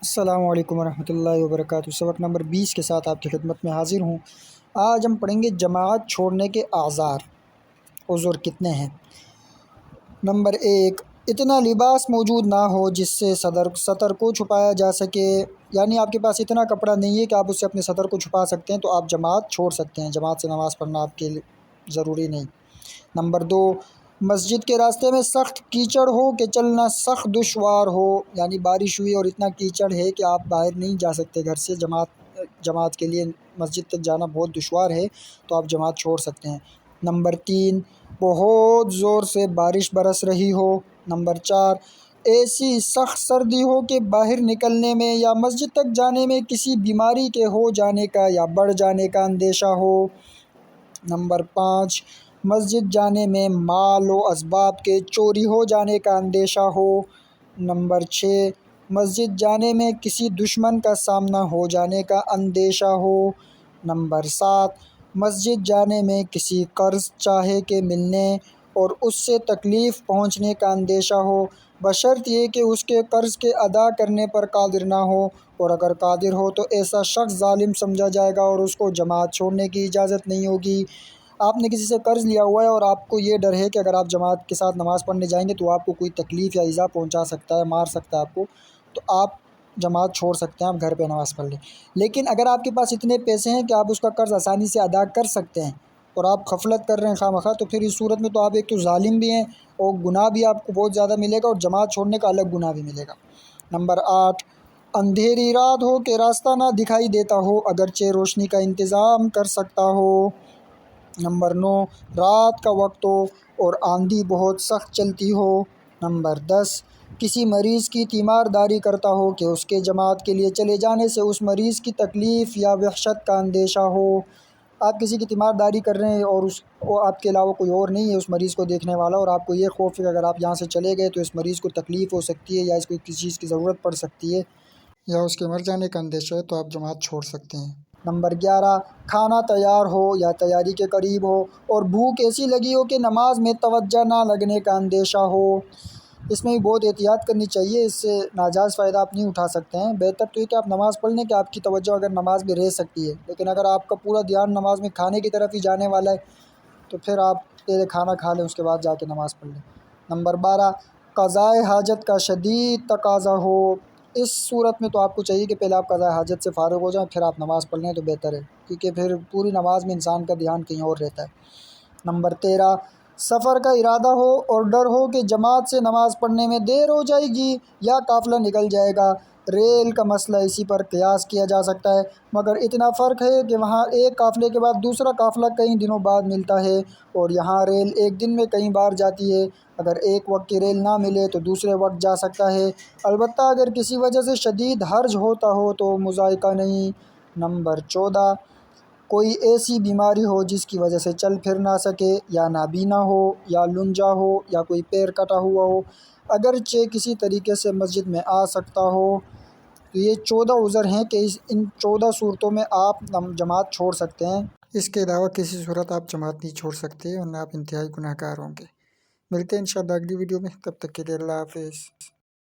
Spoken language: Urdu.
السلام علیکم ورحمۃ اللہ وبرکاتہ۔ سبق نمبر 20 کے ساتھ آپ کی خدمت میں حاضر ہوں۔ آج ہم پڑھیں گے جماعت چھوڑنے کے اعذار، عذر کتنے ہیں۔ نمبر 1، اتنا لباس موجود نہ ہو جس سے سطر کو چھپایا جا سکے، یعنی آپ کے پاس اتنا کپڑا نہیں ہے کہ آپ اس سے اپنے سطر کو چھپا سکتے ہیں، تو آپ جماعت چھوڑ سکتے ہیں، جماعت سے نماز پڑھنا آپ کے لیے ضروری نہیں۔ نمبر 2، مسجد کے راستے میں سخت کیچڑ ہو کہ چلنا سخت دشوار ہو، یعنی بارش ہوئی اور اتنا کیچڑ ہے کہ آپ باہر نہیں جا سکتے گھر سے، جماعت کے لیے مسجد تک جانا بہت دشوار ہے، تو آپ جماعت چھوڑ سکتے ہیں۔ نمبر 3، بہت زور سے بارش برس رہی ہو۔ نمبر 4، ایسی سخت سردی ہو کہ باہر نکلنے میں یا مسجد تک جانے میں کسی بیماری کے ہو جانے کا یا بڑھ جانے کا اندیشہ ہو۔ نمبر 5، مسجد جانے میں مال و اسباب کے چوری ہو جانے کا اندیشہ ہو۔ نمبر 6، مسجد جانے میں کسی دشمن کا سامنا ہو جانے کا اندیشہ ہو۔ نمبر 7، مسجد جانے میں کسی قرض چاہے کے ملنے اور اس سے تکلیف پہنچنے کا اندیشہ ہو، بشرط یہ کہ اس کے قرض کے ادا کرنے پر قادر نہ ہو، اور اگر قادر ہو تو ایسا شخص ظالم سمجھا جائے گا اور اس کو جماعت چھوڑنے کی اجازت نہیں ہوگی۔ آپ نے کسی سے قرض لیا ہوا ہے اور آپ کو یہ ڈر ہے کہ اگر آپ جماعت کے ساتھ نماز پڑھنے جائیں گے تو آپ کو کوئی تکلیف یا ایذا پہنچا سکتا ہے، مار سکتا ہے آپ کو، تو آپ جماعت چھوڑ سکتے ہیں، آپ گھر پہ نماز پڑھ لیں۔ لیکن اگر آپ کے پاس اتنے پیسے ہیں کہ آپ اس کا قرض آسانی سے ادا کر سکتے ہیں اور آپ غفلت کر رہے ہیں خواہ مخواہ، تو پھر اس صورت میں تو آپ ایک تو ظالم بھی ہیں اور گناہ بھی آپ کو بہت زیادہ ملے گا، اور جماعت چھوڑنے کا الگ گناہ بھی ملے گا۔ نمبر 8، اندھیری رات ہو کہ راستہ نہ دکھائی دیتا ہو اگرچہ روشنی کا انتظام کر سکتا ہو۔ نمبر 9، رات کا وقت ہو اور آندھی بہت سخت چلتی ہو۔ نمبر 10، کسی مریض کی تیمار داری کرتا ہو کہ اس کے جماعت کے لیے چلے جانے سے اس مریض کی تکلیف یا وحشت کا اندیشہ ہو۔ آپ کسی کی تیمار داری کر رہے ہیں اور وہ آپ کے علاوہ کوئی اور نہیں ہے اس مریض کو دیکھنے والا، اور آپ کو یہ خوف ہے کہ اگر آپ یہاں سے چلے گئے تو اس مریض کو تکلیف ہو سکتی ہے یا اس کو کسی چیز کی ضرورت پڑ سکتی ہے یا اس کے مر جانے کا اندیشہ ہے، تو آپ جماعت چھوڑ سکتے ہیں۔ نمبر 11، کھانا تیار ہو یا تیاری کے قریب ہو اور بھوک ایسی لگی ہو کہ نماز میں توجہ نہ لگنے کا اندیشہ ہو۔ اس میں بھی بہت احتیاط کرنی چاہیے، اس سے ناجائز فائدہ آپ نہیں اٹھا سکتے ہیں۔ بہتر تو یہ کہ آپ نماز پڑھ لیں کہ آپ کی توجہ اگر نماز میں رہ سکتی ہے، لیکن اگر آپ کا پورا دھیان نماز میں کھانے کی طرف ہی جانے والا ہے تو پھر آپ پہلے کھانا کھا لیں، اس کے بعد جا کے نماز پڑھ لیں۔ نمبر 12، قضائے حاجت کا شدید تقاضا ہو۔ اس صورت میں تو آپ کو چاہیے کہ پہلے آپ قضائے حاجت سے فارغ ہو جائیں، پھر آپ نماز پڑھ لیں تو بہتر ہے، کیونکہ پھر پوری نماز میں انسان کا دھیان کہیں اور رہتا ہے۔ نمبر 13، سفر کا ارادہ ہو اور ڈر ہو کہ جماعت سے نماز پڑھنے میں دیر ہو جائے گی یا قافلہ نکل جائے گا۔ ریل کا مسئلہ اسی پر قیاس کیا جا سکتا ہے، مگر اتنا فرق ہے کہ وہاں ایک قافلے کے بعد دوسرا قافلہ کئی دنوں بعد ملتا ہے، اور یہاں ریل ایک دن میں کئی بار جاتی ہے۔ اگر ایک وقت کی ریل نہ ملے تو دوسرے وقت جا سکتا ہے، البتہ اگر کسی وجہ سے شدید حرج ہوتا ہو تو مذائقہ نہیں۔ نمبر 14، کوئی ایسی بیماری ہو جس کی وجہ سے چل پھر نہ سکے، یا نابینا ہو یا لنجا ہو یا کوئی پیر کٹا ہوا ہو، اگرچہ کسی طریقے سے مسجد میں آ سکتا ہو۔ تو یہ 14 عذر ہیں کہ ان 14 صورتوں میں آپ جماعت چھوڑ سکتے ہیں، اس کے علاوہ کسی صورت آپ جماعت نہیں چھوڑ سکتے ورنہ آپ انتہائی گناہ گار ہوں گے۔ ملتے ہیں انشاءاللہ اگلی ویڈیو میں، تب تک کے لیے اللہ حافظ۔